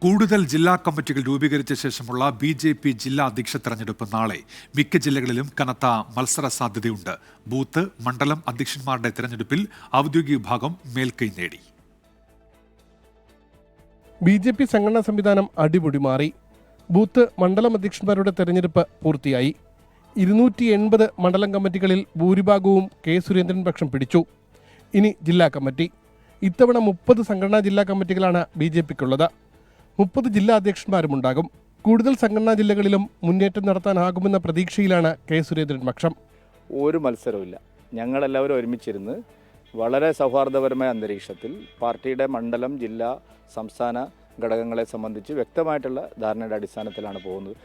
കൂടുതൽ ജില്ലാ കമ്മിറ്റികൾ രൂപീകരിച്ച ശേഷമുള്ള ബി.ജെ.പി. ജില്ലാ അധ്യക്ഷ തെരഞ്ഞെടുപ്പ് നാളെ. മിക്ക ജില്ലകളിലും കനത്ത മത്സര സാധ്യതയുണ്ട്. ബൂത്ത്, മണ്ഡലം അധ്യക്ഷന്മാരുടെ തെരഞ്ഞെടുപ്പിൽ ഔദ്യോഗിക വിഭാഗം മേൽക്കൈ നേടി. ബി.ജെ.പി. സംഘടനാ സംവിധാനം അടിമുടി മാറി. ബൂത്ത്, മണ്ഡലം അധ്യക്ഷന്മാരുടെ തെരഞ്ഞെടുപ്പ് പൂർത്തിയായി. 280 മണ്ഡലം കമ്മിറ്റികളിൽ ഭൂരിഭാഗവും കെ. സുരേന്ദ്രൻ പക്ഷം പിടിച്ചു. ഇനി ജില്ലാ കമ്മിറ്റി. ഇത്തവണ 30 സംഘടനാ ജില്ലാ കമ്മിറ്റികളാണ് ബി.ജെ.പിക്കുള്ളത്. 30 ജില്ലാ അധ്യക്ഷന്മാരുമുണ്ടാകും. കൂടുതൽ സംഘടനാ ജില്ലകളിലും മുന്നേറ്റം നടത്താനാകുമെന്ന പ്രതീക്ഷയിലാണ് കെ. സുരേന്ദ്രൻ പക്ഷം. ഒരു മത്സരവുമില്ല. ഞങ്ങളെല്ലാവരും ഒരുമിച്ചിരുന്ന് വളരെ സൗഹാർദ്ദപരമായ അന്തരീക്ഷത്തിൽ പാർട്ടിയുടെ മണ്ഡലം, ജില്ലാ, സംസ്ഥാന ഘടകങ്ങളെ സംബന്ധിച്ച് വ്യക്തമായിട്ടുള്ള ധാരണയുടെ അടിസ്ഥാനത്തിലാണ് പോകുന്നത്.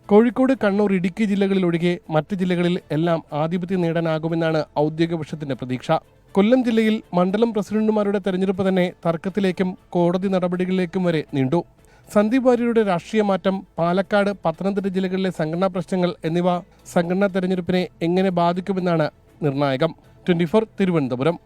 കോഴിക്കോട്, കണ്ണൂർ, ഇടുക്കി ജില്ലകളിലൊഴികെ മറ്റ് ജില്ലകളിൽ എല്ലാം ആധിപത്യം നേടാനാകുമെന്നാണ് ഔദ്യോഗിക പക്ഷത്തിന്റെ പ്രതീക്ഷ. കൊല്ലം ജില്ലയിൽ മണ്ഡലം പ്രസിഡന്റുമാരുടെ തെരഞ്ഞെടുപ്പ് തന്നെ തർക്കത്തിലേക്കും കോടതി നടപടികളിലേക്കും വരെ നീണ്ടു. സന്ദീപ് വാര്യരുടെ രാഷ്ട്രീയ മാറ്റം, പാലക്കാട്, പത്തനംതിട്ട ജില്ലകളിലെ സംഘടനാ പ്രശ്നങ്ങൾ എന്നിവ സംഘടനാ തെരഞ്ഞെടുപ്പിനെ എങ്ങനെ ബാധിക്കുമെന്നാണ് നിർണായകം. 24 തിരുവനന്തപുരം.